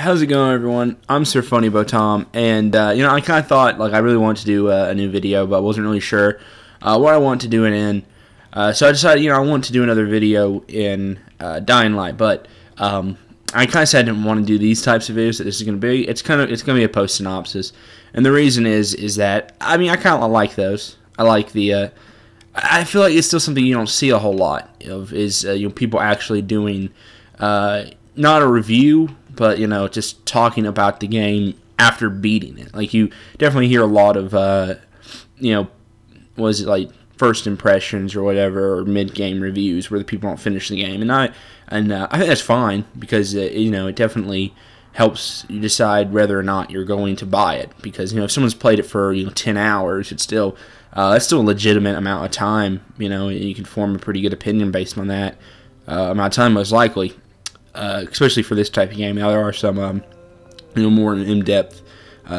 How's it going, everyone? I'm Sir Funny Tom, and I kind of thought I really wanted to do a new video, but I wasn't really sure what I want to do it in. So I decided, I want to do another video in Dying Light, but I kind of said I didn't want to do these types of videos that this is going to be. It's going to be a post synopsis, and the reason is that I kind of like those. I like the. I feel like it's still something you don't see a whole lot of is people actually doing not a review, but just talking about the game after beating it. Like, you definitely hear a lot of was it like first impressions or whatever, or mid-game reviews where the people don't finish the game, and I think that's fine because it definitely helps you decide whether or not you're going to buy it, because if someone's played it for 10 hours, it's still that's still a legitimate amount of time. You can form a pretty good opinion based on that amount of time, most likely. Especially for this type of game. Now, there are some more in-depth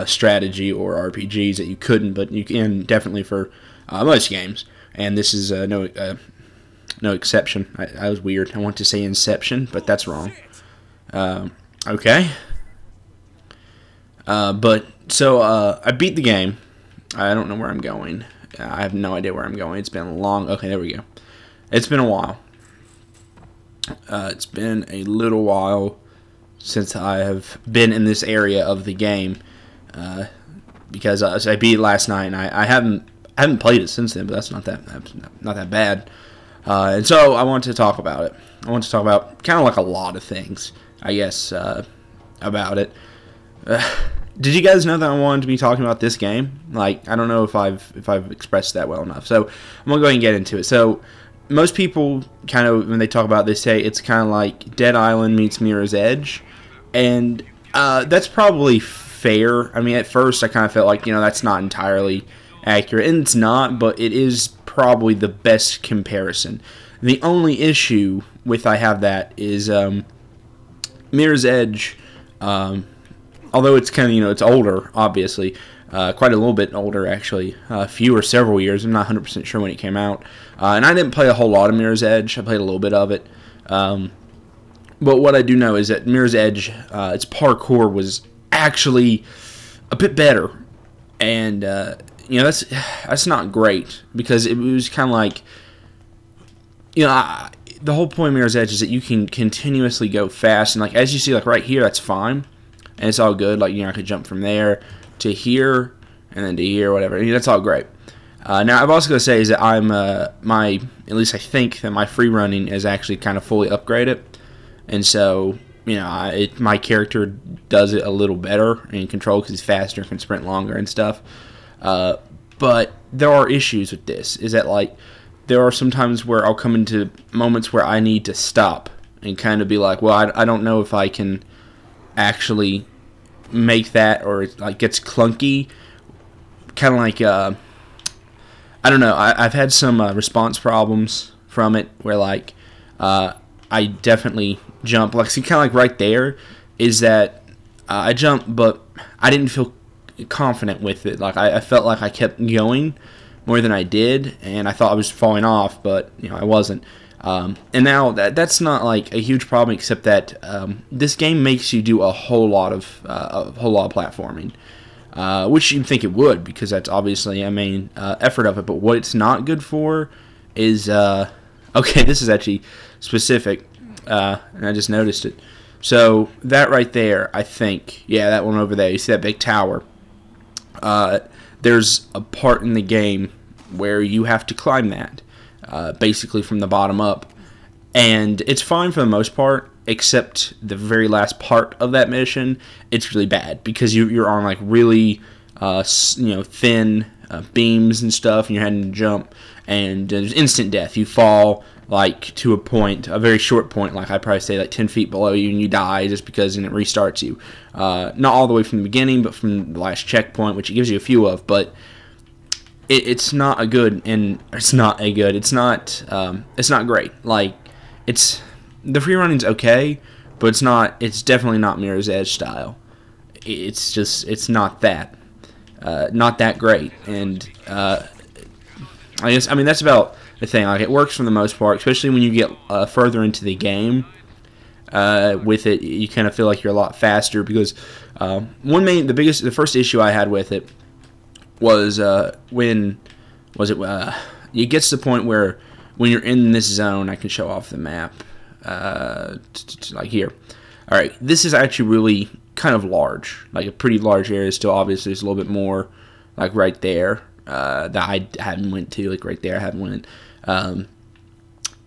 strategy or RPGs that you couldn't, but you can definitely for most games. And this is no exception. I was weird. I want to say Inception, but that's wrong. Okay. But so I beat the game. I don't know where I'm going. I have no idea where I'm going. It's been long. Okay, there we go. It's been a while. It's been a little while since I have been in this area of the game, because I beat it last night, and I haven't played it since then. But that's not that bad. And so I want to talk about it. I want to talk about kind of like a lot of things, I guess, about it. Did you guys know that I wanted to be talking about this game? I don't know if I've expressed that well enough. So I'm gonna go ahead and get into it. So most people kind of, when they talk about this, say it's kind of like Dead Island meets Mirror's Edge, and that's probably fair. At first I kind of felt like that's not entirely accurate, and it's not, but it is probably the best comparison. The only issue with I have that is Mirror's Edge, although it's kind of it's older, obviously. Quite a little bit older, actually. A few or several years. I'm not 100% sure when it came out. And I didn't play a whole lot of Mirror's Edge. I played a little bit of it. But what I do know is that Mirror's Edge, its parkour was actually a bit better. And, that's not great. Because it was kind of like, the whole point of Mirror's Edge is that you can continuously go fast. And, as you see, right here, that's fine. And it's all good. I could jump from there to here, and then to here, whatever. That's all great. Now, I've also got to say is that I'm at least I think that my free running is actually kind of fully upgraded, and so my character does it a little better in control because he's faster, can sprint longer and stuff. But there are issues with this. Is that there are some times where I'll come into moments where I need to stop and kind of be like, well, I don't know if I can actually make that, or it gets clunky, kind of I don't know. I've had some response problems from it where I definitely jump see, kind of right there is that I jumped, but I didn't feel confident with it. I felt like I kept going more than I did, and I thought I was falling off, but I wasn't. And now that's not a huge problem, except that this game makes you do a whole lot of platforming, which you'd think it would, because that's obviously a main effort of it. But what it's not good for is okay. This is actually specific, and I just noticed it. So that right there, I think, yeah, that one over there. You see that big tower? There's a part in the game where you have to climb that. Basically from the bottom up, and it's fine for the most part, except the very last part of that mission. It's really bad because you're on really thin beams and stuff, and you're having to jump, and there's instant death. You fall to a point, a very short point, I'd probably say 10 feet below you, and you die just because, and it restarts you. Not all the way from the beginning, but from the last checkpoint, which it gives you a few of, but it's not a good, and it's not a good. It's not great. It's the free running's okay, but it's not. It's definitely not Mirror's Edge style. It's not that great. And I guess that's about the thing. It works for the most part, especially when you get further into the game. with it. You kind of feel like you're a lot faster because the first issue I had with it was it gets to the point where when you're in this zone, I can show off the map, like here. All right, this is actually really kind of large, like a pretty large area. Still, obviously, there's a little bit more, like right there that I hadn't went to, like right there I hadn't went.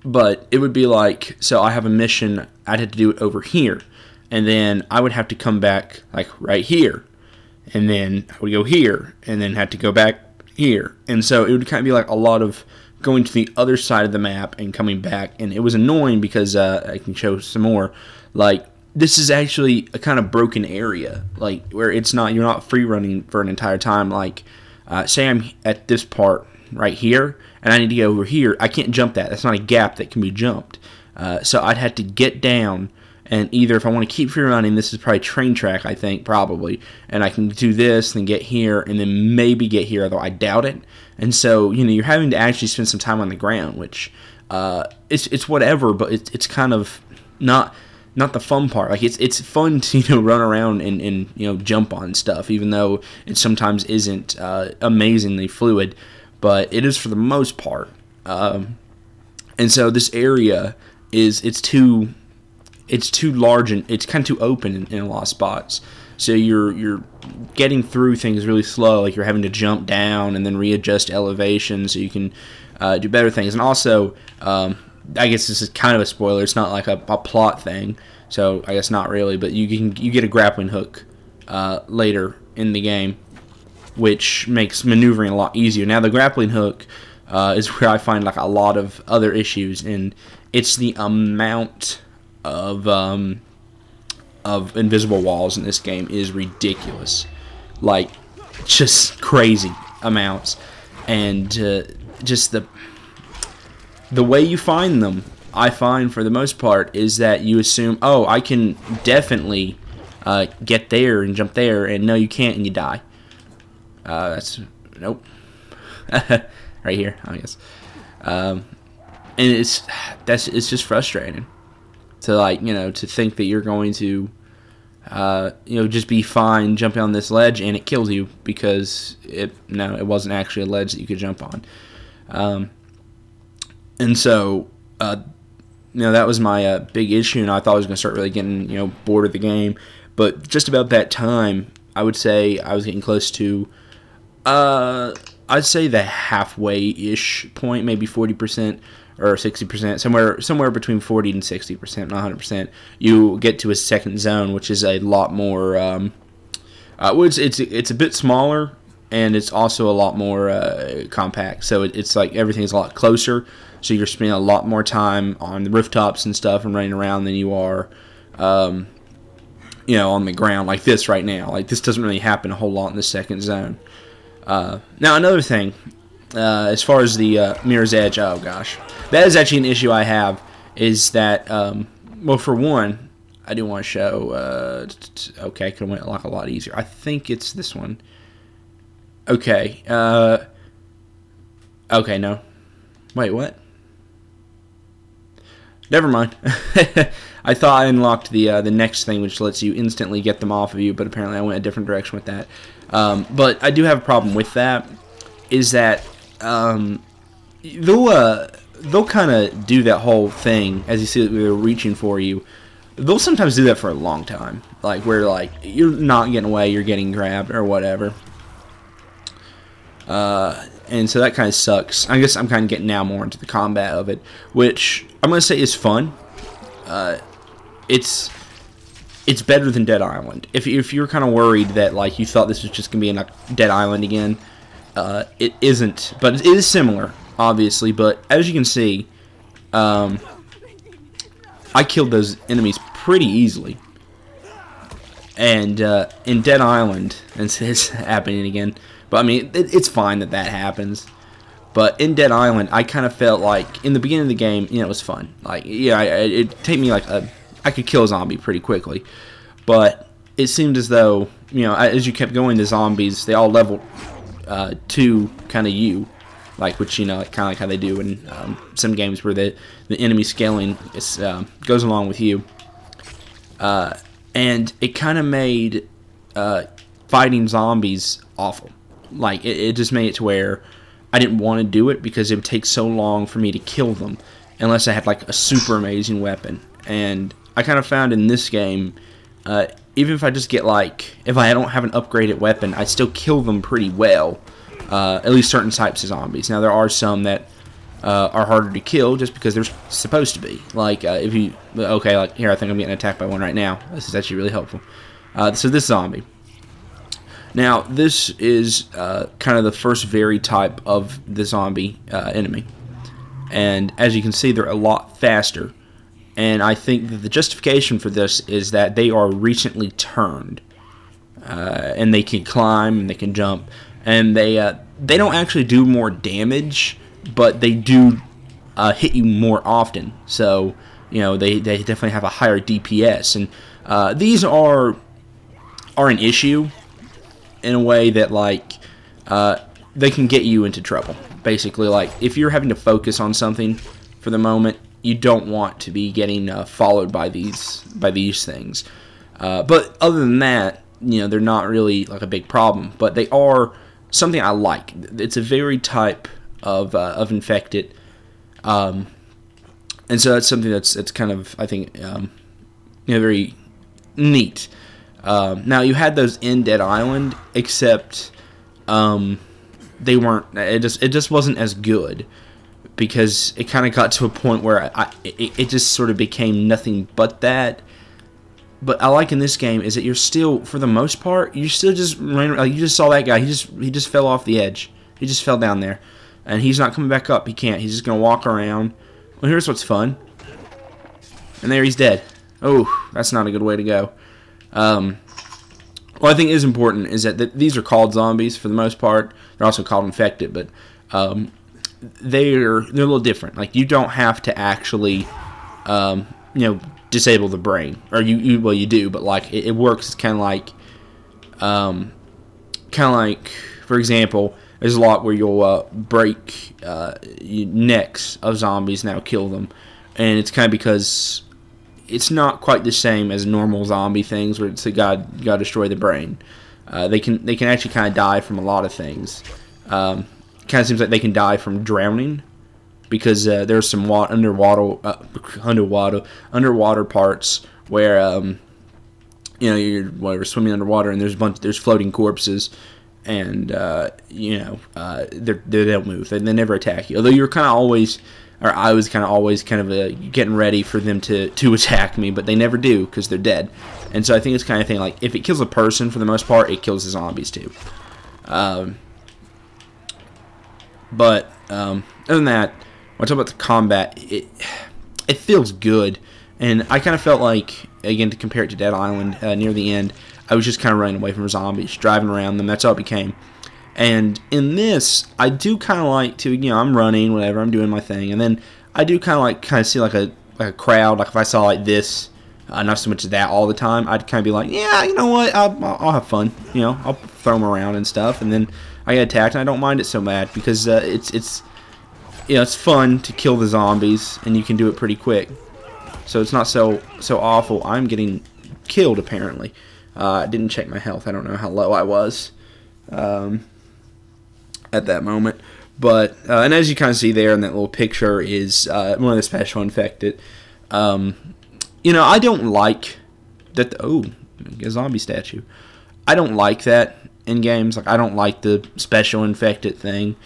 But it would be like, so I have a mission, I'd have to do it over here, and then I would have to come back like right here, and then I would go here, and then have to go back here, and so it would kind of be like a lot of going to the other side of the map and coming back, and it was annoying because I can show some more, like this is actually a kind of broken area, like where it's not, you're not free running for an entire time, like say I'm at this part right here, and I need to go over here, I can't jump that. That's not a gap that can be jumped. So I'd have to get down, and either if I want to keep free running, this is probably train track, I think, probably, and I can do this, then get here, and then maybe get here, although I doubt it. And so, you're having to actually spend some time on the ground, which it's whatever, but it's kind of not the fun part. Like it's fun to run around and jump on stuff, even though it sometimes isn't amazingly fluid. But it is for the most part, and so this area it's too large and it's kind of too open in a lot of spots. So you're getting through things really slow, like you're having to jump down and then readjust elevation so you can do better things. And also, I guess this is kind of a spoiler. It's not like a plot thing, so I guess not really. But you get a grappling hook later in the game, which makes maneuvering a lot easier. Now the grappling hook is where I find like a lot of other issues, and it's the amount of invisible walls in this game is ridiculous, like just crazy amounts, and just the way you find them, I find for the most part, is that you assume, oh, I can definitely get there and jump there, and no, you can't, and you die. That's nope. Right here, I guess. And it's just frustrating to to think that you're going to just be fine jumping on this ledge and it kills you because it wasn't actually a ledge that you could jump on. And so that was my big issue, and I thought I was going to start really getting bored of the game. But just about that time, I would say I was getting close to I'd say the halfway-ish point, maybe 40% or 60%, somewhere between 40 and 60%, not 100%. You get to a second zone, which is a lot more. It's a bit smaller, and it's also a lot more compact. So it's like everything's a lot closer. So you're spending a lot more time on the rooftops and stuff and running around than you are, on the ground like this right now. Like this doesn't really happen a whole lot in the second zone. Now another thing, as far as the Mirror's Edge, oh gosh, that is actually an issue I have, is that, well, for one, I do want to show, okay, I could have went like a lot easier. I think it's this one. Okay, okay, no. Wait, what? Never mind. I thought I unlocked the next thing, which lets you instantly get them off of you, but apparently I went a different direction with that. But I do have a problem with that, is that they'll kind of do that whole thing, as you see that they're reaching for you. They'll sometimes do that for a long time, like where like you're not getting away, you're getting grabbed or whatever. And so that kind of sucks. I guess I'm kind of getting now more into the combat of it, which I'm going to say is fun. It's better than Dead Island. If you're kind of worried that like you thought this was just going to be in a Dead Island again, it isn't. But it is similar, obviously. But as you can see, I killed those enemies pretty easily. And in Dead Island, and it's happening again. But I mean, it's fine that happens. But in Dead Island, I kind of felt like in the beginning of the game, it was fun. Like, yeah, it'd take me like I could kill a zombie pretty quickly. But it seemed as though, as you kept going, the zombies, they all leveled to kind of you. Like, which, kind of like how they do in some games where the enemy scaling goes along with you. And it kind of made fighting zombies awful. Like, it just made it to where I didn't want to do it because it would take so long for me to kill them unless I had, like, a super amazing weapon. And I kind of found in this game, even if I just get, like, if I don't have an upgraded weapon, I still kill them pretty well. At least certain types of zombies. Now, there are some that are harder to kill just because they're supposed to be. Like, if you... Okay, like, here, I think I'm getting attacked by one right now. This is actually really helpful. So this zombie. Now, this is kind of the first very type of the zombie enemy. And as you can see, they're a lot faster. And I think that the justification for this is that they are recently turned. And they can climb and they can jump. And they don't actually do more damage, but they do hit you more often. So, you know, they definitely have a higher DPS. And these are an issue in a way that, like, they can get you into trouble. Basically, like, if you're having to focus on something for the moment, you don't want to be getting followed by these things. But other than that, you know, they're not really like a big problem. But they are something I like. It's a very type of infected, and so that's something that's kind of, I think, you know, very neat. Now, you had those in Dead Island, except they weren't. It just wasn't as good because it kind of got to a point where it just sort of became nothing but that. But I like in this game is that you're still, for the most part, you still just ran. Like, you just saw that guy. He just fell off the edge. He just fell down there, and he's not coming back up. He can't. He's just gonna walk around. Well, here's what's fun. And there he's dead. Oh, that's not a good way to go. What I think is important is that these are called zombies for the most part. They're also called infected, but they're a little different. Like, you don't have to actually, you know, disable the brain, or well, you do, but like it works kind of like, for example, there's a lot where you'll break necks of zombies now, kill them, and it's kind of because it's not quite the same as normal zombie things where it's a gotta destroy the brain. They can actually kind of die from a lot of things. Kind of seems like they can die from drowning, because there's some underwater parts where you know, you're swimming underwater and there's floating corpses, and you know, they don't move. They never attack you. Although you're kind of always, or I was kind of always getting ready for them to attack me, but they never do because they're dead. And so I think it's kind of thing like, if it kills a person, for the most part, it kills the zombies too. But other than that, when I talk about the combat, it feels good, and I kind of felt like, again, to compare it to Dead Island, near the end, I was just kind of running away from zombies, driving around them. That's all it became. And in this, I do kind of like to, you know, I'm running, whatever, I'm doing my thing, and then I do kind of see like a crowd. Like, if I saw like this, not so much of that all the time, I'd kind of be like, yeah, you know what, I'll have fun, you know, I'll throw them around and stuff, and then I get attacked, and I don't mind it so bad because it's you know, it's fun to kill the zombies, and you can do it pretty quick. So it's not so awful. I'm getting killed, apparently. I didn't check my health. I don't know how low I was at that moment. But, and as you kind of see there in that little picture is one of the special infected. You know, I don't like that. A zombie statue. I don't like that in games. Like, I don't like the special infected thing.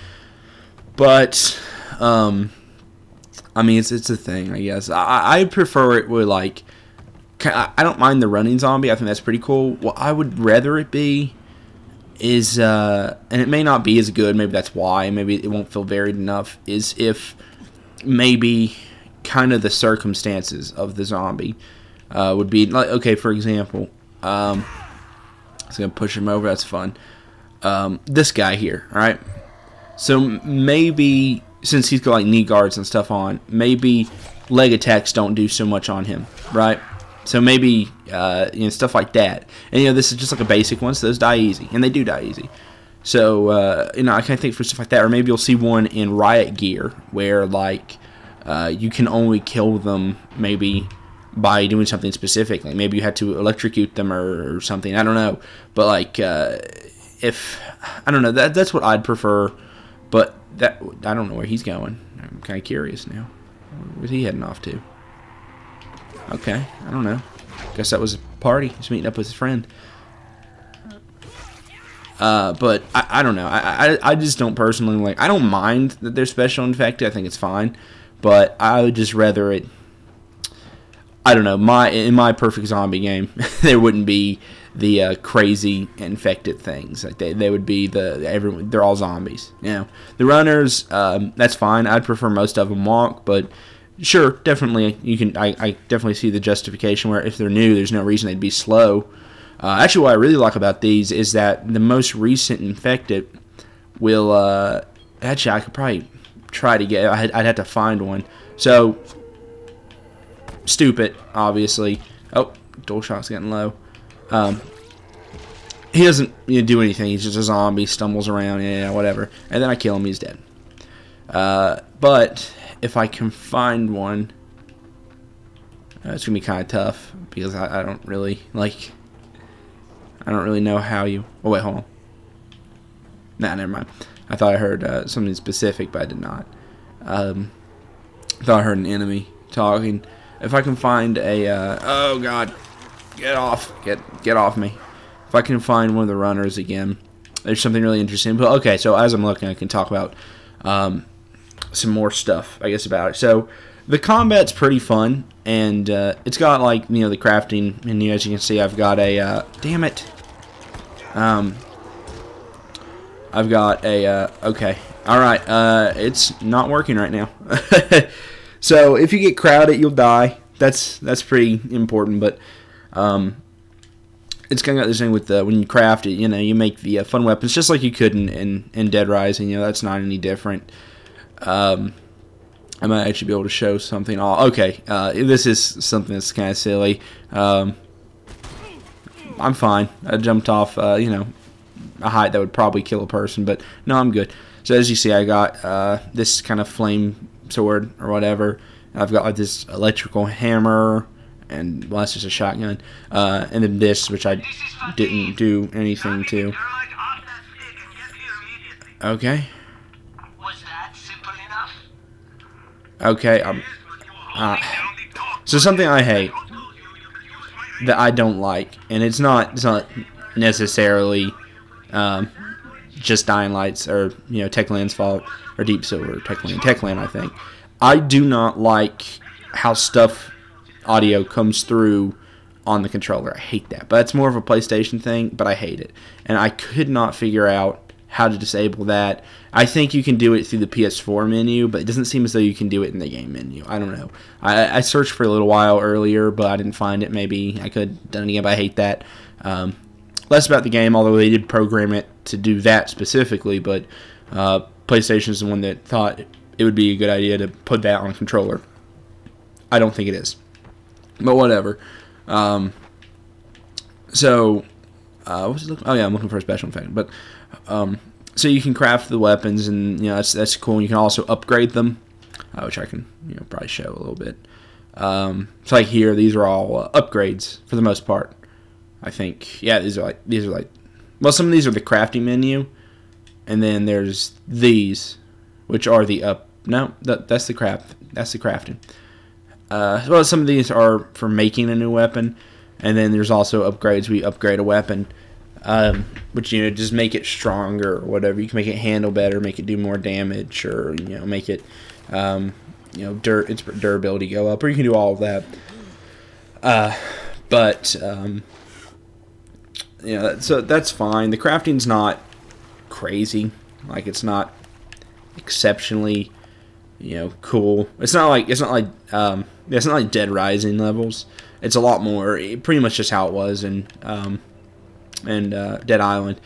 But I mean, it's a thing, I guess. I prefer it with, like, I don't mind the running zombie. I think that's pretty cool. What I would rather it be is, and it may not be as good, maybe that's why, maybe it won't feel varied enough, is if maybe kind of the circumstances of the zombie would be, like, okay, for example, I was going to push him over, that's fun. This guy here, alright? So maybe, since he's got like knee guards and stuff on, maybe leg attacks don't do so much on him, right? So maybe, you know, stuff like that. And, you know, this is just like a basic one, so those die easy. And they do die easy. So, you know, I kind of think for stuff like that. Or maybe you'll see one in Riot Gear where, like, you can only kill them maybe by doing something specific. Like maybe you had to electrocute them or something. I don't know. But like if I don't know, that's what I'd prefer. But that I don't know where he's going. I'm kind of curious now. Where's he heading off to? Okay, I don't know. Guess that was a party. He's meeting up with his friend. But I don't know. I just don't personally like. I don't mind that they're special infected. I think it's fine. But I would just rather it. I don't know. In my perfect zombie game, there wouldn't be the crazy infected things. Like they would be everyone. They're all zombies. You know, the runners. That's fine. I'd prefer most of them walk, but sure, definitely you can. I definitely see the justification where if they're new, there's no reason they'd be slow. Actually, what I really like about these is that the most recent infected will. Actually, I could probably try to get. I'd have to find one. So. Stupid, obviously. Oh, DualShock's getting low. He doesn't do anything. He's just a zombie, stumbles around, yeah, whatever. And then I kill him, he's dead. But if I can find one, it's gonna be kind of tough because I don't really like. I don't really know how you. Oh wait, hold on. Nah, never mind. I thought I heard something specific, but I did not. I thought I heard an enemy talking. If I can find a, oh god, get off me. If I can find one of the runners again, there's something really interesting. But okay, so as I'm looking, I can talk about some more stuff, I guess, about it. So the combat's pretty fun, and it's got like the crafting menu. As you can see, I've got a, damn it, I've got a, okay, all right, it's not working right now. So if you get crowded, you'll die. That's pretty important. But it's kind of got this thing with when you craft it, you make the fun weapons just like you could in Dead Rising. That's not any different. I might actually be able to show something. Okay, this is something that's kind of silly. I'm fine. I jumped off, a height that would probably kill a person, but no, I'm good. So as you see, I got this kind of flame sword or whatever. I've got like this electrical hammer, and well, that's just a shotgun, and then this, which I didn't do anything to. Okay. Was that simple enough? Okay. So something I hate that I don't like, and it's not necessarily just Dying Light's or Techland's fault, or Deep Silver, Techland, I think. I do not like how stuff audio comes through on the controller. I hate that. But that's more of a PlayStation thing, but I hate it. And I could not figure out how to disable that. I think you can do it through the PS4 menu, but it doesn't seem as though you can do it in the game menu. I don't know. I searched for a little while earlier, but I didn't find it. Maybe I could have done it again, but I hate that. Less about the game, although they did program it to do that specifically, but PlayStation is the one that thought it would be a good idea to put that on a controller. I don't think it is, but whatever. So, what's it looking? Oh yeah, I'm looking for a special effect. But so you can craft the weapons, and that's cool. You can also upgrade them, which I can probably show a little bit. So like here, these are all upgrades for the most part. I think, yeah, these are like well, some of these are the crafting menu, and then there's these, which are the that's the crafting. Well, some of these are for making a new weapon, and then there's also upgrades. We upgrade a weapon, which just make it stronger or whatever. You can make it handle better, make it do more damage, or make it its durability go up, or you can do all of that. So that's fine. The crafting's not crazy. Like, it's not exceptionally cool. It's not like Dead Rising levels. It's a lot more pretty much just how it was in Dead Island.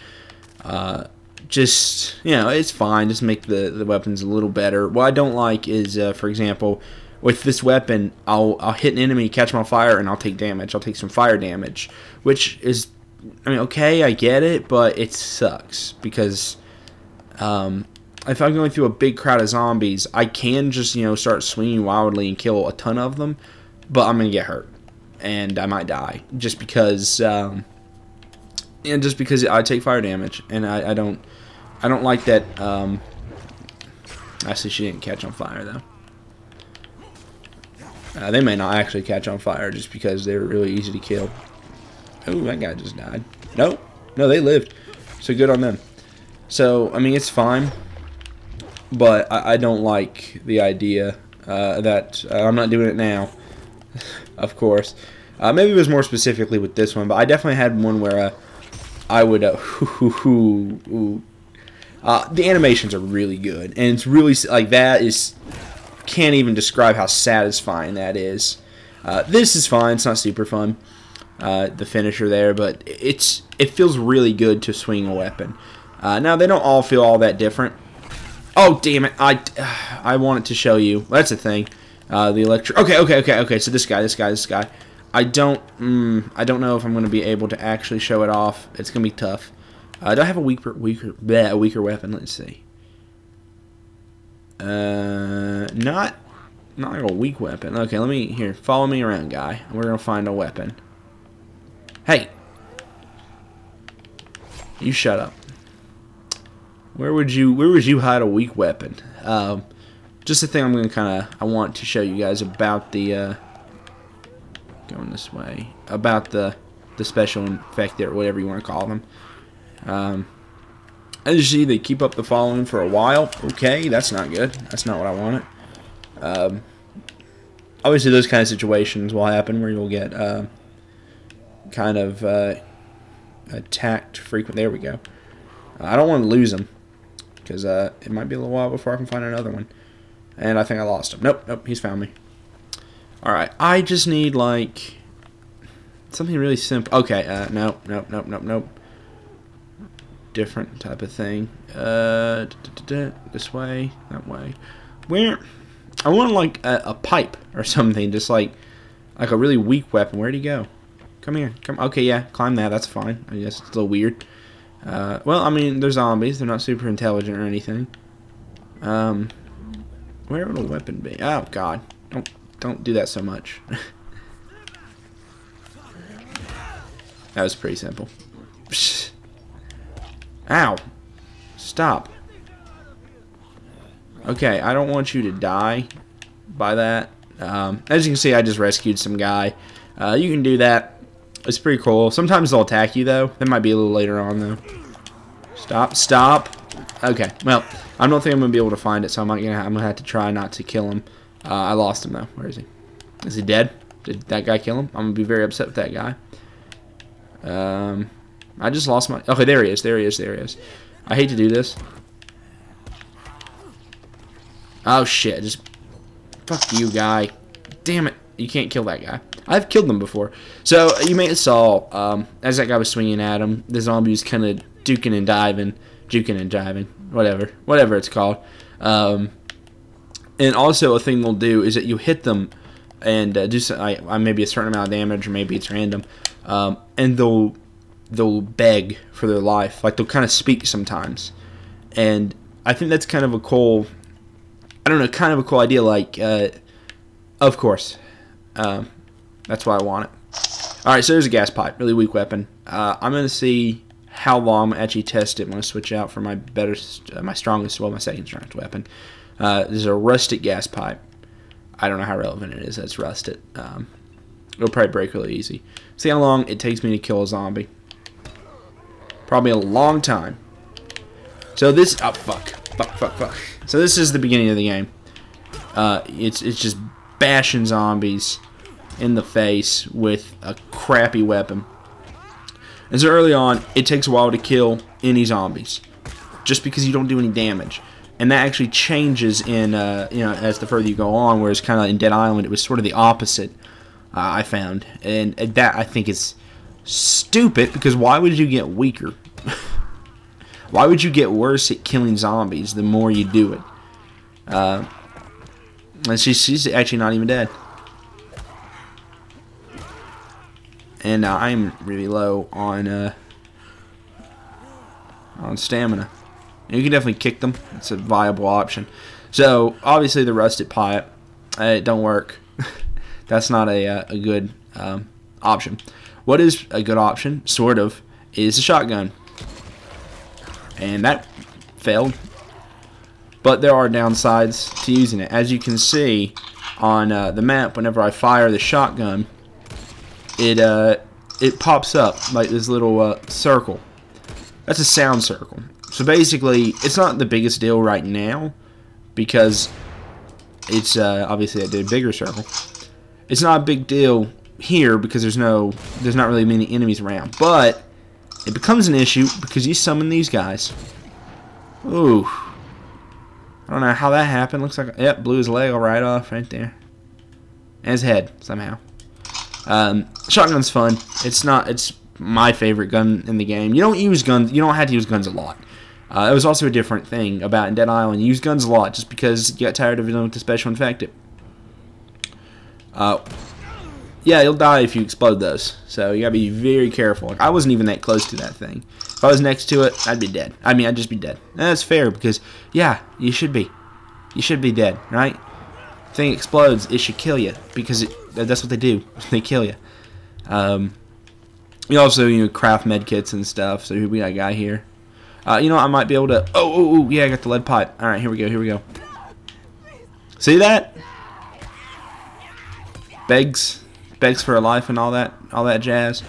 It's fine. Just make the weapons a little better. What I don't like is, for example, with this weapon, I'll hit an enemy, catch them on fire, and I'll take damage. I'll take some fire damage, which is, okay, I get it, but it sucks because if I'm going through a big crowd of zombies, I can just start swinging wildly and kill a ton of them, but I'm gonna get hurt. and I might die just because just because I take fire damage, and I don't like that. Actually, she didn't catch on fire though. They may not actually catch on fire just because they're really easy to kill. Oh, that guy just died. No, they lived. So good on them. So, I mean, it's fine. But I don't like the idea that I'm not doing it now, of course. Maybe it was more specifically with this one, but I definitely had one where I would... the animations are really good. And it's really... Like, that is... Can't even describe how satisfying that is. This is fine. It's not super fun. The finisher there, but it feels really good to swing a weapon. Now they don't all feel all that different. Oh damn it! I wanted to show you. That's the thing. The electric. Okay. So this guy. I don't know if I'm going to be able to actually show it off. It's going to be tough. Do I have a weaker weapon? Let's see. Not like a weak weapon. Okay, follow me around, guy. We're gonna find a weapon. Hey, you shut up. Where would you hide a weak weapon? Just the thing I want to show you guys about the going this way, about the special infected, or whatever you want to call them. As you see, they keep up the following for a while. Okay, that's not good. That's not what I wanted. Obviously, those kind of situations will happen where you'll get kind of attacked frequently. There we go. I don't want to lose them because it might be a little while before I can find another one. And I think I lost him. Nope, he's found me. Alright, I just need, like, something really simple. Okay, nope. Different type of thing. This way, that way. Where? I want like a pipe or something, just like a really weak weapon. Where'd he go? Come here. Come. Okay, yeah, climb that. That's fine. I guess it's a little weird. Well, I mean, they're zombies. They're not super intelligent or anything. Where would a weapon be? Oh God! Don't do that so much. That was pretty simple. Ow! Stop. Okay, I don't want you to die by that. As you can see, I just rescued some guy. You can do that. It's pretty cool. Sometimes they'll attack you, though. That might be a little later on, though. Stop. Okay, well, I don't think I'm going to be able to find it, so I'm going to have to try not to kill him. I lost him, though. Where is he? Is he dead? Did that guy kill him? I'm going to be very upset with that guy. I just lost my... Okay, there he is. I hate to do this. Oh, shit. Just... Fuck you, guy. Damn it. You can't kill that guy. I've killed them before. So, you may have saw, as that guy was swinging at him, the zombie was kind of juking and jiving. Whatever it's called. And also, a thing they'll do is that you hit them and do some, maybe a certain amount of damage, or maybe it's random. And they'll beg for their life. Like, they'll kind of speak sometimes. And I think that's kind of a cool... I don't know, kind of a cool idea. Like, of course. That's why I want it. Alright, so there's a gas pipe. Really weak weapon. I'm going to see how long I'm actually test it. I'm going to switch out for my my strongest, my second strongest weapon. This is a rusted gas pipe. I don't know how relevant it is. That's rusted. It'll probably break really easy. See how long it takes me to kill a zombie. Probably a long time. So this... Oh, fuck. So this is the beginning of the game. It's just bashing zombies in the face with a crappy weapon. And so early on, it takes a while to kill any zombies. Just because you don't do any damage. And that actually changes in, as the further you go on, whereas kind of in Dead Island, it was sort of the opposite. I found, and that I think is stupid, because why would you get weaker? Why would you get worse at killing zombies the more you do it? And she's actually not even dead. And I'm really low on stamina. You can definitely kick them. It's a viable option. So obviously the rusted pipe, it don't work. That's not a good option. What is a good option, sort of, is a shotgun. And that failed. But there are downsides to using it. As you can see on the map, whenever I fire the shotgun, it pops up like this little circle. That's a sound circle. So basically, it's not the biggest deal right now because it's obviously I did a bigger circle. It's not a big deal here because there's not really many enemies around. But it becomes an issue because you summon these guys. Ooh. I don't know how that happened. Looks like, yep, blew his leg right off right there. And his head, somehow. Shotgun's fun. It's my favorite gun in the game. You don't use guns. You don't have to use guns a lot. It was also a different thing about in Dead Island. You use guns a lot just because you got tired of dealing with the special infected. Yeah, you'll die if you explode those. So you gotta be very careful. Like, I wasn't even that close to that thing. If I was next to it, I'd be dead. I mean, I'd just be dead. And that's fair because, yeah, you should be. You should be dead, right? If the thing explodes, it should kill you because that's what they do. They kill you. You also, craft med kits and stuff. So we got a guy here. I might be able to. Oh, yeah, I got the lead pipe. All right, here we go. See that? Begs for a life and all that jazz.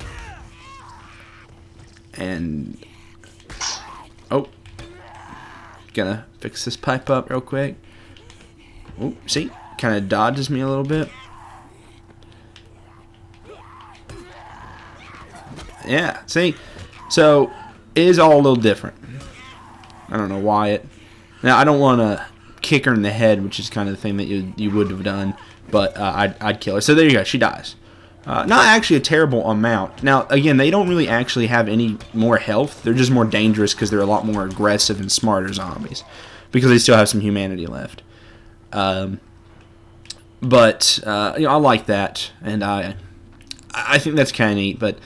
And gonna fix this pipe up real quick. Oh, see, kind of dodges me a little bit. Yeah, see, so it is all a little different. I don't know why Now I don't want to kick her in the head, which is kind of the thing that you would have done. But I'd kill her. So there you go. She dies. Not actually a terrible amount. Now, again, they don't really actually have any more health. They're just more dangerous because they're a lot more aggressive and smarter zombies. Because they still have some humanity left. I like that. And I think that's kind of neat. But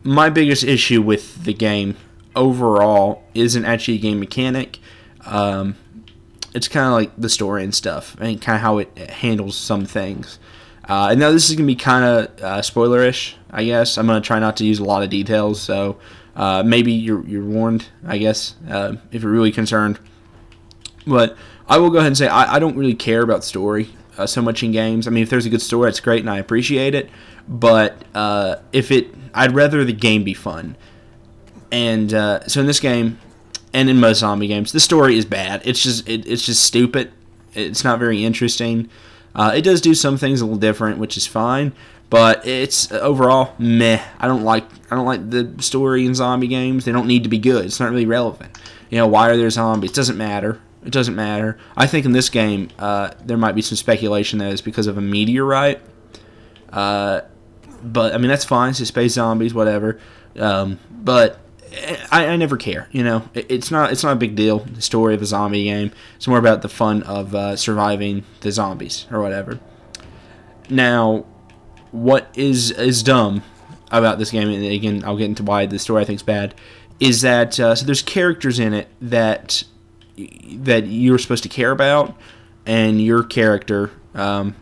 my biggest issue with the game overall isn't actually a game mechanic. It's kind of like the story and stuff, and kind of how it handles some things. And now this is going to be kind of spoilerish, I guess. I'm going to try not to use a lot of details, so maybe you're warned, I guess, if you're really concerned. But I will go ahead and say I don't really care about story so much in games. I mean, if there's a good story, it's great, and I appreciate it. But I'd rather the game be fun. And so in this game, and in most zombie games, the story is bad. It's just stupid. It's not very interesting. It does do some things a little different, which is fine. But it's overall meh. I don't like the story in zombie games. They don't need to be good. It's not really relevant. Why are there zombies? It doesn't matter. It doesn't matter. I think in this game there might be some speculation that it's because of a meteorite. But I mean that's fine. It's space zombies, whatever. But I never care, It's not a big deal, the story of a zombie game. It's more about the fun of surviving the zombies or whatever. Now, what is dumb about this game, and again, I'll get into why the story I think is bad, is that so there's characters in it that you're supposed to care about, and your character does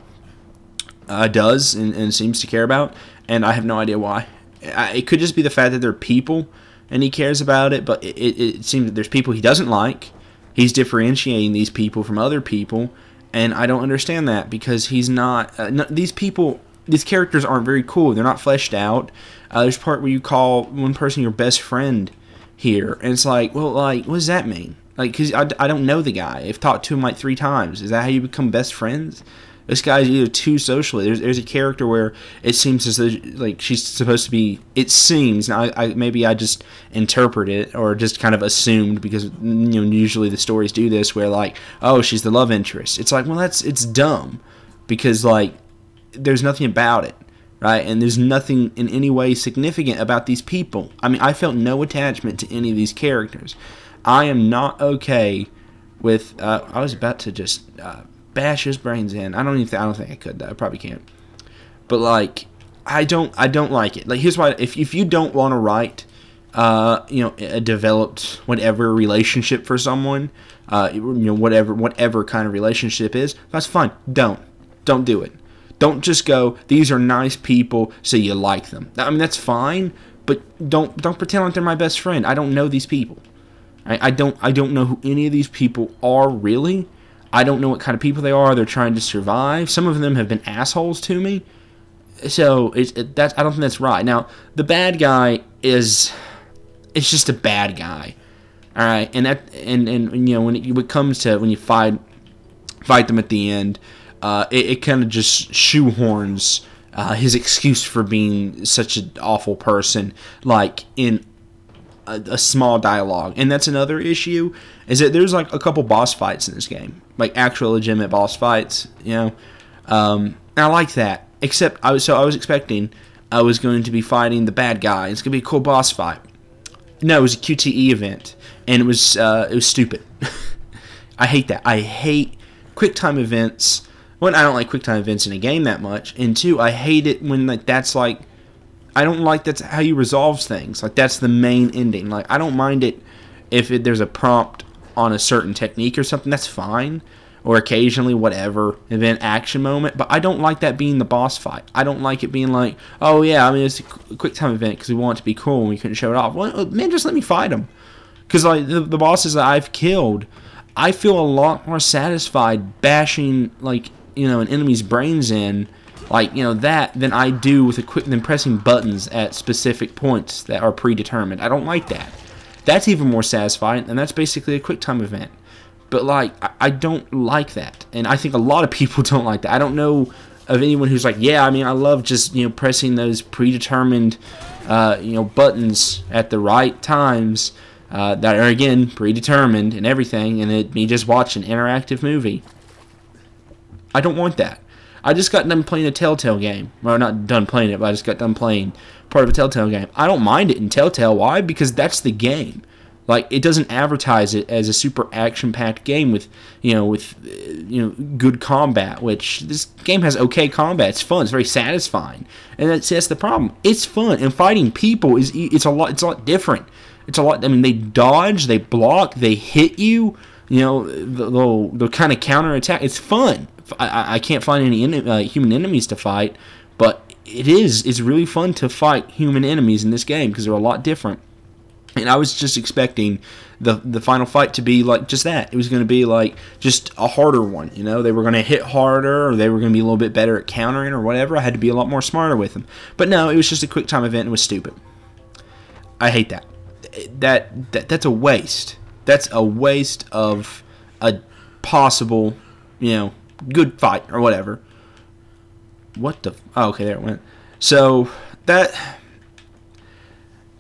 and seems to care about, and I have no idea why. It could just be the fact that they're people and he cares about it, but it seems that there's people he doesn't like. He's differentiating these people from other people, and I don't understand that because he's not. These characters aren't very cool. They're not fleshed out. There's a part where you call one person your best friend here, and it's like, well, what does that mean? Because I don't know the guy. I've talked to him 3 times. Is that how you become best friends? This guy's either too socially. There's a character where it seems as though she's supposed to be. It seems. Now, maybe I just interpret it or just kind of assumed because usually the stories do this where oh, she's the love interest. It's well it's dumb because there's nothing about it, right? And there's nothing in any way significant about these people. I mean, I felt no attachment to any of these characters. I am not okay with. I was about to just. Bash his brains in. I don't think I could. I probably can't. But I don't like it. Here's why. If you don't want to write, a developed whatever relationship for someone, whatever kind of relationship is, that's fine. Don't do it. Don't just go, these are nice people, so you like them. I mean, that's fine, but don't pretend like they're my best friend. I don't know these people. I don't know who any of these people are, really. I don't know what kind of people they are. They're trying to survive. Some of them have been assholes to me. So I don't think that's right. Now, the bad guy it's just a bad guy. All right, and when it comes to when you fight them at the end, it kind of just shoehorns his excuse for being such an awful person, like in a small dialogue. And that's another issue, is that there's like a couple boss fights in this game, like actual legitimate boss fights, and I like that. Except I was expecting I was going to be fighting the bad guy. It's gonna be a cool boss fight. No, it was a QTE event, and it was stupid. I hate that. I hate QuickTime events. One, I don't like QuickTime events in a game that much, and two, I hate it when that's like, I don't like that's how you resolve things. Like, that's the main ending. Like, I don't mind it if there's a prompt on a certain technique or something. That's fine. Or occasionally, whatever, event action moment. But I don't like that being the boss fight. I don't like it being like, oh yeah, I mean, it's a quick time event because we want it to be cool and we couldn't show it off. Well, man, just let me fight them. Because like the bosses that I've killed, I feel a lot more satisfied bashing like an enemy's brains in, like that, than I do with than pressing buttons at specific points that are predetermined. I don't like that. That's even more satisfying, and that's basically a quick time event. But, like, I don't like that. And I think a lot of people don't like that. I don't know of anyone who's like, yeah, I mean, I love just, pressing those predetermined, buttons at the right times that are, again, predetermined and everything, and me just watch an interactive movie. I don't want that. I just got done playing a Telltale game. Well, not done playing it, but I just got done playing part of a Telltale game. I don't mind it in Telltale. Why? Because that's the game. Like, it doesn't advertise it as a super action-packed game with good combat, which this game has okay combat. It's fun. It's very satisfying. And that's the problem. It's fun. And fighting people it's a lot different. It's a lot. I mean, they dodge, they block, they hit you. They'll kind of counterattack. It's fun. I can't find any human enemies to fight, but it's really fun to fight human enemies in this game because they're a lot different. And I was just expecting the final fight to be like just that. It was going to be like just a harder one. They were going to hit harder, or they were going to be a little bit better at countering or whatever. I had to be a lot more smarter with them. But no, it was just a quick time event and it was stupid. I hate that. That's a waste. That's a waste of a possible, good fight or whatever. What the... Oh, okay, there it went. So, I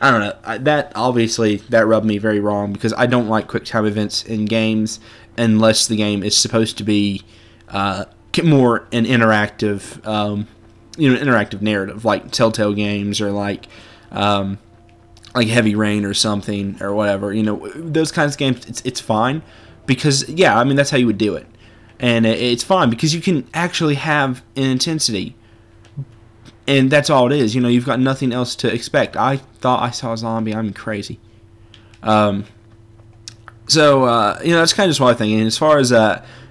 don't know. That obviously rubbed me very wrong because I don't like quick time events in games unless the game is supposed to be more an interactive, interactive narrative like Telltale games or like Heavy Rain or something or whatever. Those kinds of games. It's fine because I mean that's how you would do it, and it's fine because you can actually have an intensity. And that's all it is. You've got nothing else to expect. I thought I saw a zombie. I'm crazy. That's kind of just what I think. And as far as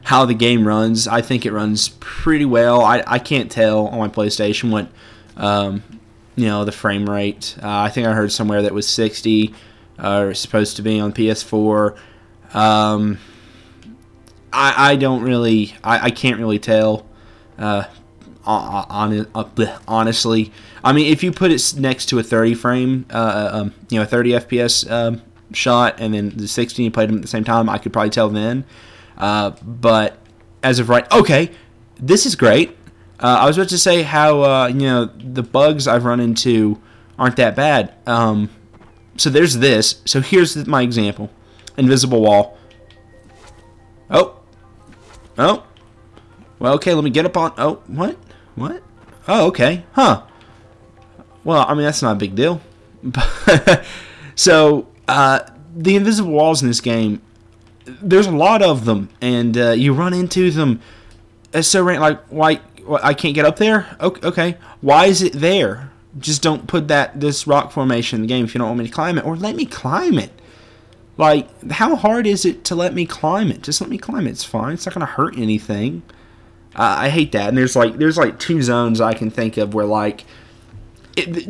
how the game runs, I think it runs pretty well. I can't tell on my PlayStation what, the frame rate. I think I heard somewhere that was 60, supposed to be on PS4. I don't really, I can't really tell. Honestly, I mean, if you put it next to a 30 frame, 30 FPS shot, and then the 60, you played them at the same time, I could probably tell then. But as of right, okay, this is great. I was about to say how the bugs I've run into aren't that bad. So there's this. So here's my example: invisible wall. Oh. Well, okay. Let me get up on. Oh, what? What? Oh, okay. Huh. Well, I mean, that's not a big deal. So, the invisible walls in this game, there's a lot of them, and you run into them. It's so like, why I can't get up there? Okay. Why is it there? Just don't put this rock formation in the game if you don't want me to climb it, or let me climb it. Like, how hard is it to let me climb it? Just let me climb it. It's fine. It's not going to hurt anything. I hate that. And there's like 2 zones I can think of where like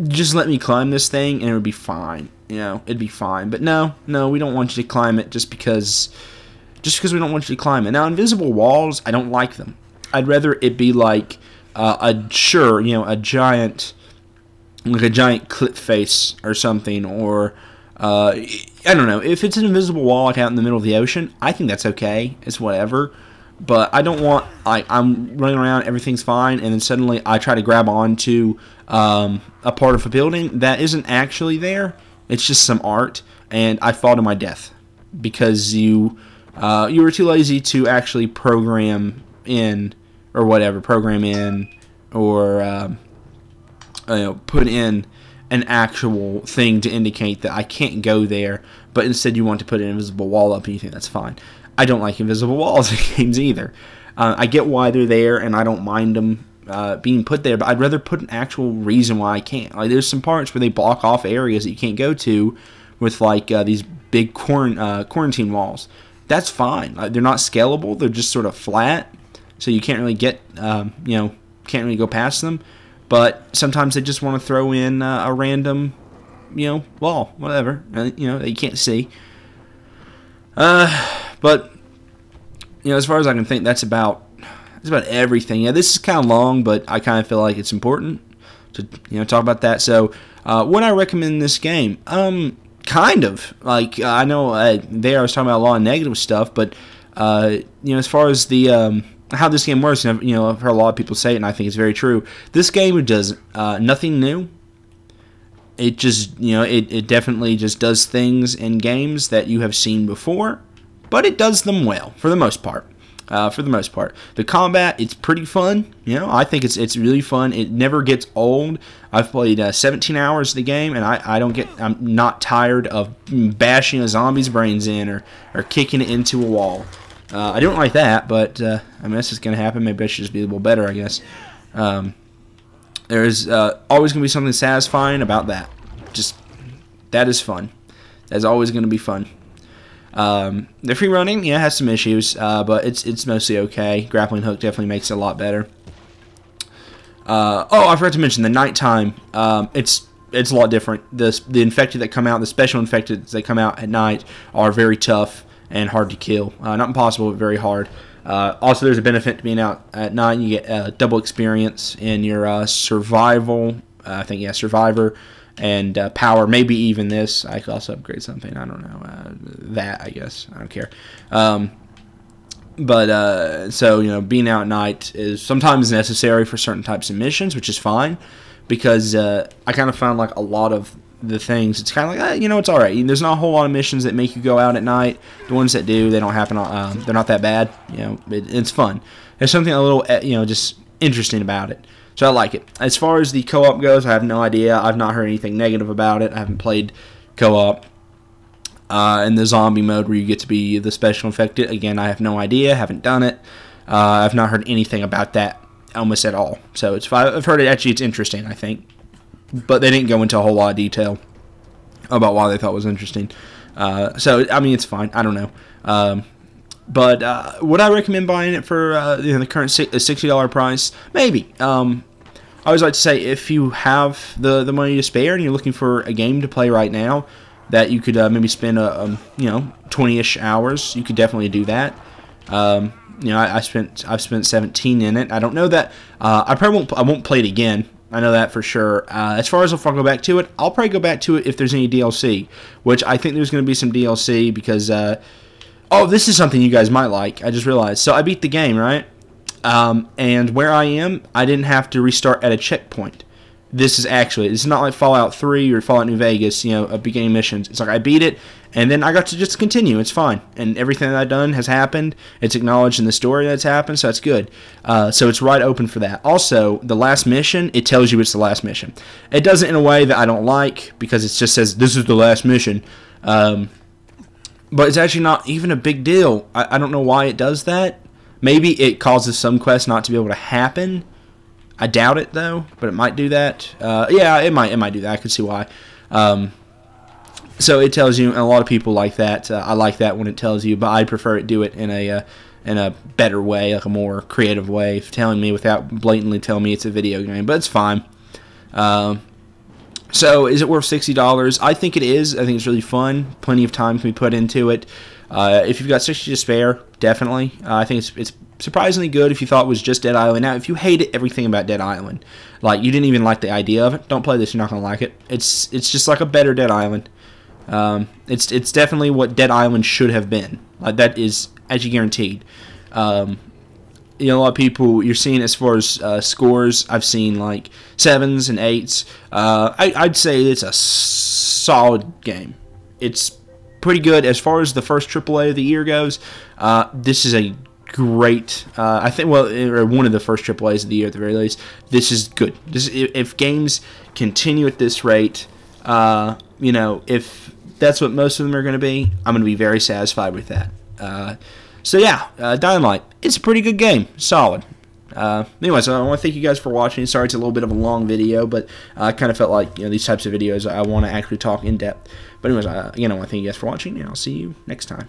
just let me climb this thing and it would be fine. It'd be fine. But no, we don't want you to climb it just because we don't want you to climb it. Now, invisible walls, I don't like them. I'd rather it be like a giant cliff face or something, or I don't know. If it's an invisible wall like out in the middle of the ocean, I think that's okay. It's whatever. But I don't want, like, I'm running around, everything's fine, and then suddenly I try to grab onto a part of a building that isn't actually there. It's just some art, and I fall to my death because you were too lazy to actually program in or put in an actual thing to indicate that I can't go there, but instead you want to put an invisible wall up and you think that's fine. I don't like invisible walls in games either. I get why they're there, and I don't mind them being put there, but I'd rather put an actual reason why I can't. Like, there's some parts where they block off areas that you can't go to with like these big quarantine walls. That's fine. Like, they're not scalable. They're just sort of flat, so you can't really get can't really go past them. But sometimes they just want to throw in a random wall, whatever, that you can't see. But as far as I can think, that's about everything. Yeah, this is kind of long, but I kind of feel like it's important to talk about that. So, would I recommend this game? Kind of. Like, I know I was talking about a lot of negative stuff, but as far as the how this game works, I've heard a lot of people say it, and I think it's very true. This game does nothing new. It just, it definitely just does things in games that you have seen before, but it does them well for the most part. The combat, it's pretty fun. I think it's really fun. It never gets old. I've played 17 hours of the game, and I'm not tired of bashing a zombie's brains in or kicking it into a wall. I don't like that, but that's just gonna happen. Maybe I should just be a little better, I guess. There's always going to be something satisfying about that. Just, that is fun. That's always going to be fun. The free running, has some issues, but it's mostly okay. Grappling hook definitely makes it a lot better. I forgot to mention the nighttime. It's a lot different. The infected that come out, the special infected that come out at night, are very tough and hard to kill. Not impossible, but very hard. Also, there's a benefit to being out at night. You get double experience in your survival. Survivor and power. Maybe even this. I could also upgrade something. I don't know. I guess. I don't care. So being out at night is sometimes necessary for certain types of missions, which is fine, because I kind of found like a lot of the things, it's kind of like, it's alright. There's not a whole lot of missions that make you go out at night. The ones that do, they don't happen, they're not that bad. It's fun. There's something a little, just interesting about it. So I like it. As far as the co-op goes, I have no idea. I've not heard anything negative about it. I haven't played co-op. In the zombie mode where you get to be the special infected, again, I have no idea. Haven't done it. I've not heard anything about that almost at all. So I've heard it's interesting, I think. But they didn't go into a whole lot of detail about why they thought it was interesting. It's fine. I don't know. But would I recommend buying it for the current $60 price? Maybe. I always like to say, if you have the money to spare and you're looking for a game to play right now that you could maybe spend 20-ish hours, you could definitely do that. I've spent 17 in it. I don't know that I won't play it again. I know that for sure. As far as if I'll go back to it, I'll probably go back to it if there's any DLC, which I think there's going to be some DLC because, this is something you guys might like. I just realized. So I beat the game, right? And where I am, I didn't have to restart at a checkpoint. This is not like Fallout 3 or Fallout New Vegas, beginning missions. It's like I beat it, and then I got to just continue. It's fine. And everything that I've done has happened. It's acknowledged in the story that's happened, so that's good. So it's right open for that. Also, the last mission, it tells you it's the last mission. It does it in a way that I don't like, because it just says, this is the last mission. But it's actually not even a big deal. I don't know why it does that. Maybe it causes some quests not to be able to happen. I doubt it, though, but it might do that. It might do that. I could see why. So it tells you, and a lot of people like that. I like that when it tells you, but I prefer it do it in in a better way, like a more creative way, telling me without blatantly telling me it's a video game. But it's fine. So is it worth $60? I think it is. I think it's really fun. Plenty of time can be put into it. If you've got 60 to spare, definitely. I think it's surprisingly good if you thought it was just Dead Island. Now, if you hated everything about Dead Island, like you didn't even like the idea of it, don't play this. You're not going to like it. It's just like a better Dead Island. It's definitely what Dead Island should have been. Like that is actually guaranteed. A lot of people you're seeing as far as scores, I've seen like 7s and 8s. I'd say it's a solid game. It's pretty good as far as the first AAA of the year goes. This is a great, I think, or one of the first AAAs of the year at the very least. This is good. If games continue at this rate, if that's what most of them are going to be, I'm going to be very satisfied with that. So yeah, Dying Light, it's a pretty good game, solid. Anyways, I want to thank you guys for watching. Sorry it's a little bit of a long video, but I kind of felt like these types of videos I want to actually talk in depth. But anyways, I want to thank you guys for watching, and I'll see you next time.